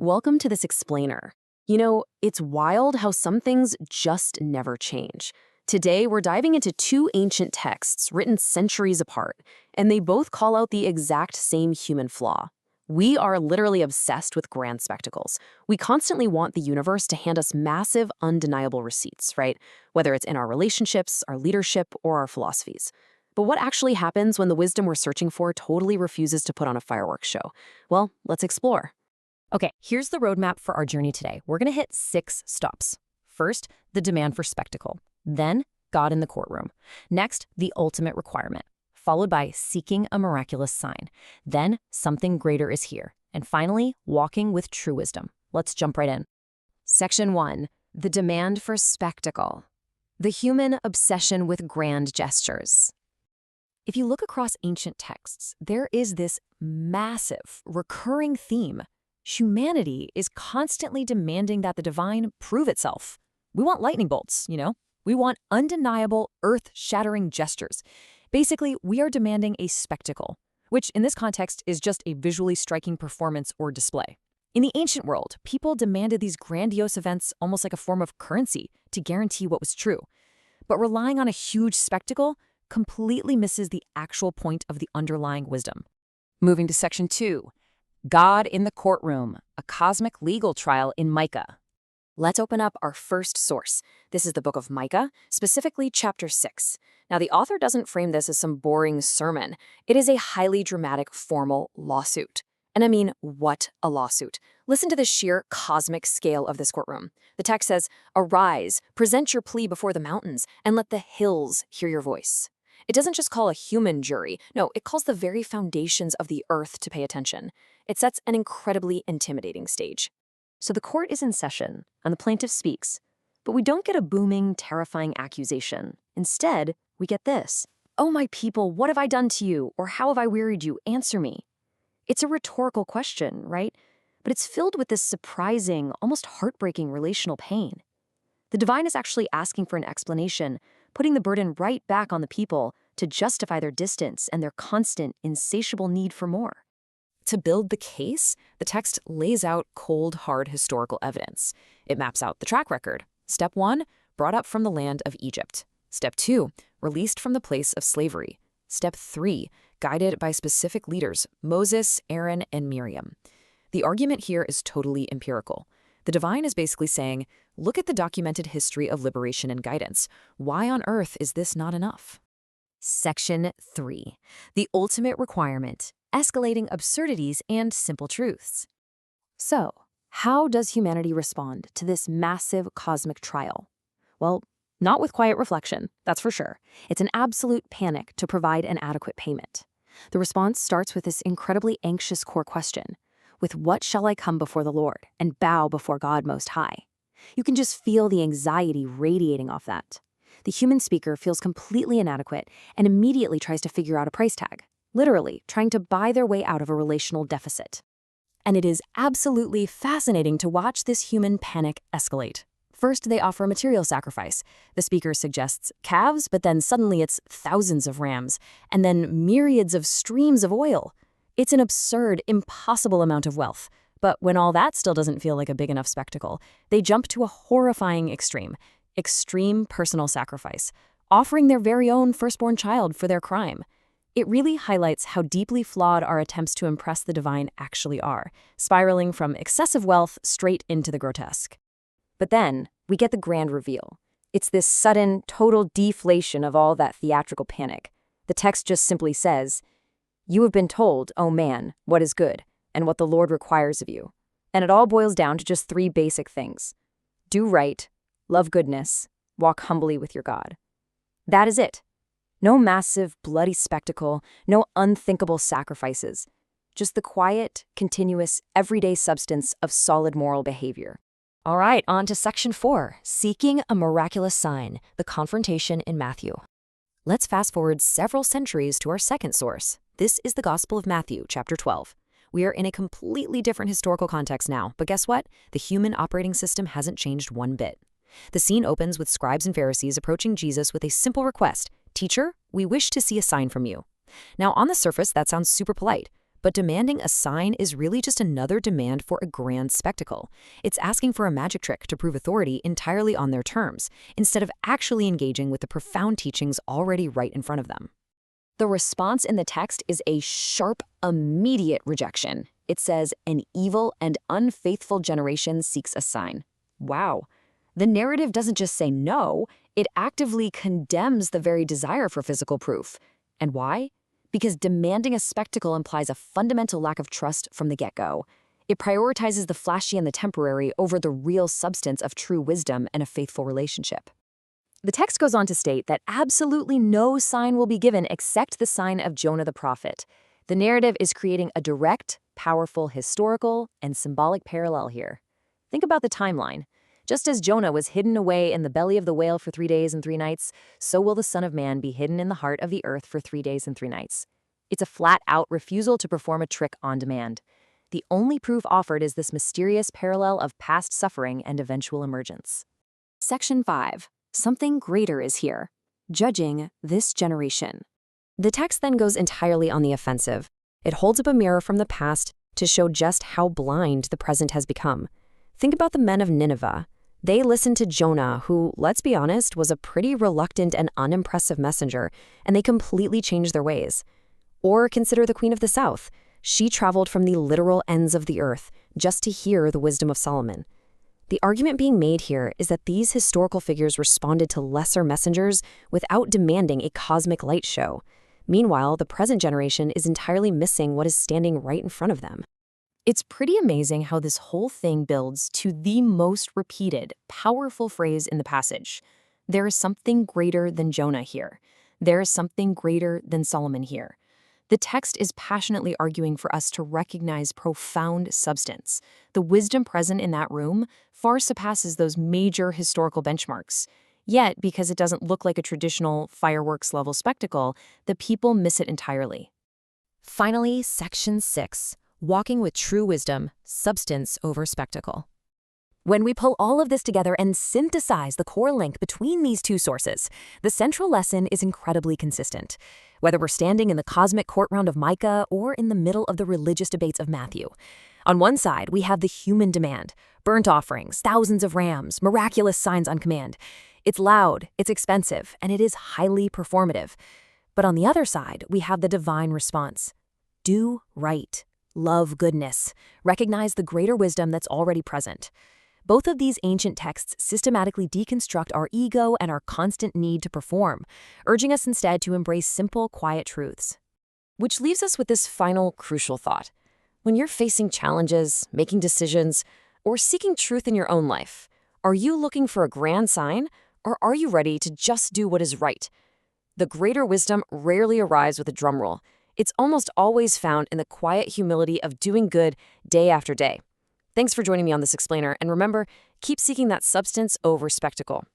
Welcome to this explainer. It's wild how some things just never change. Today, we're diving into two ancient texts written centuries apart, and they both call out the exact same human flaw. We are literally obsessed with grand spectacles. We constantly want the universe to hand us massive, undeniable receipts, right? Whether it's in our relationships, our leadership, or our philosophies. But what actually happens when the wisdom we're searching for totally refuses to put on a fireworks show? Well, let's explore. Okay, here's the roadmap for our journey today. We're going to hit 6 stops. First, the demand for spectacle. Then, God in the courtroom. Next, the ultimate requirement, followed by seeking a miraculous sign. Then, something greater is here. And finally, walking with true wisdom. Let's jump right in. Section 1. The demand for spectacle. The human obsession with grand gestures. If you look across ancient texts, there is this massive, recurring theme. Humanity is constantly demanding that the divine prove itself. We want lightning bolts, We want undeniable, earth-shattering gestures. Basically, we are demanding a spectacle, which in this context is just a visually striking performance or display. In the ancient world, people demanded these grandiose events almost like a form of currency to guarantee what was true. But relying on a huge spectacle completely misses the actual point of the underlying wisdom. Moving to Section 2. God in the courtroom, a cosmic legal trial in Micah. Let's open up our first source. This is the book of Micah, specifically chapter 6. Now, the author doesn't frame this as some boring sermon. It is a highly dramatic, formal lawsuit. And I mean, what a lawsuit. Listen to the sheer cosmic scale of this courtroom. The text says, "Arise, present your plea before the mountains, and let the hills hear your voice." It doesn't just call a human jury. No, it calls the very foundations of the earth to pay attention. It sets an incredibly intimidating stage. So the court is in session, and the plaintiff speaks. But we don't get a booming, terrifying accusation. Instead, we get this. "Oh, my people, what have I done to you? Or how have I wearied you? Answer me." It's a rhetorical question, right? But it's filled with this surprising, almost heartbreaking relational pain. The divine is actually asking for an explanation, putting the burden right back on the people to justify their distance and their constant, insatiable need for more. To build the case, the text lays out cold, hard historical evidence. It maps out the track record. Step 1, brought up from the land of Egypt. Step 2, released from the place of slavery. Step 3, guided by specific leaders, Moses, Aaron, and Miriam. The argument here is totally empirical. The divine is basically saying, look at the documented history of liberation and guidance. Why on earth is this not enough? Section 3. The ultimate requirement, escalating absurdities and simple truths. So, how does humanity respond to this massive cosmic trial? Well, not with quiet reflection, that's for sure. It's an absolute panic to provide an adequate payment. The response starts with this incredibly anxious core question. With what shall I come before the Lord and bow before God Most High? You can just feel the anxiety radiating off that. The human speaker feels completely inadequate and immediately tries to figure out a price tag, literally trying to buy their way out of a relational deficit. And it is absolutely fascinating to watch this human panic escalate. First, they offer a material sacrifice. The speaker suggests calves, but then suddenly it's thousands of rams, and then myriads of streams of oil. It's an absurd, impossible amount of wealth. But when all that still doesn't feel like a big enough spectacle, they jump to a horrifying extreme personal sacrifice, offering their very own firstborn child for their crime. It really highlights how deeply flawed our attempts to impress the divine actually are, spiraling from excessive wealth straight into the grotesque. But then, we get the grand reveal. It's this sudden, total deflation of all that theatrical panic. The text just simply says, "You have been told, O man, what is good, and what the Lord requires of you." And it all boils down to just 3 basic things. Do right, love goodness, walk humbly with your God. That is it. No massive, bloody spectacle, no unthinkable sacrifices. Just the quiet, continuous, everyday substance of solid moral behavior. All right, on to Section 4, Seeking a Miraculous Sign, the confrontation in Matthew. Let's fast forward several centuries to our second source. This is the Gospel of Matthew, chapter 12. We are in a completely different historical context now, but guess what? The human operating system hasn't changed one bit. The scene opens with scribes and Pharisees approaching Jesus with a simple request. "Teacher, we wish to see a sign from you." Now, on the surface, that sounds super polite, But demanding a sign is really just another demand for a grand spectacle. It's asking for a magic trick to prove authority entirely on their terms, instead of actually engaging with the profound teachings already right in front of them. The response in the text is a sharp, immediate rejection. It says, "An evil and unfaithful generation seeks a sign." Wow. The narrative doesn't just say no, it actively condemns the very desire for physical proof. And why? Because demanding a spectacle implies a fundamental lack of trust from the get-go. It prioritizes the flashy and the temporary over the real substance of true wisdom and a faithful relationship. The text goes on to state that absolutely no sign will be given except the sign of Jonah the prophet. The narrative is creating a direct, powerful historical and symbolic parallel here. Think about the timeline. Just as Jonah was hidden away in the belly of the whale for 3 days and 3 nights, so will the Son of Man be hidden in the heart of the earth for 3 days and 3 nights. It's a flat-out refusal to perform a trick on demand. The only proof offered is this mysterious parallel of past suffering and eventual emergence. Section 5. Something greater is here. Judging this generation. The text then goes entirely on the offensive. It holds up a mirror from the past to show just how blind the present has become. Think about the men of Nineveh. They listened to Jonah, who, let's be honest, was a pretty reluctant and unimpressive messenger, and they completely changed their ways. Or consider the Queen of the South. She traveled from the literal ends of the earth just to hear the wisdom of Solomon. The argument being made here is that these historical figures responded to lesser messengers without demanding a cosmic light show. Meanwhile, the present generation is entirely missing what is standing right in front of them. It's pretty amazing how this whole thing builds to the most repeated, powerful phrase in the passage. There is something greater than Jonah here. There is something greater than Solomon here. The text is passionately arguing for us to recognize profound substance. The wisdom present in that room far surpasses those major historical benchmarks. Yet, because it doesn't look like a traditional fireworks-level spectacle, the people miss it entirely. Finally, Section 6. Walking with true wisdom, substance over spectacle. When we pull all of this together and synthesize the core link between these two sources, the central lesson is incredibly consistent. Whether we're standing in the cosmic court round of Micah or in the middle of the religious debates of Matthew. On one side, we have the human demand, burnt offerings, thousands of rams, miraculous signs on command. It's loud, it's expensive, and it is highly performative. But on the other side, we have the divine response. Do right. Love goodness. Recognize the greater wisdom that's already present. Both of these ancient texts systematically deconstruct our ego and our constant need to perform, urging us instead to embrace simple, quiet truths. Which leaves us with this final, crucial thought. When you're facing challenges, making decisions, or seeking truth in your own life, are you looking for a grand sign, or are you ready to just do what is right? The greater wisdom rarely arrives with a drum roll. It's almost always found in the quiet humility of doing good day after day. Thanks for joining me on this explainer, and remember, keep seeking that substance over spectacle.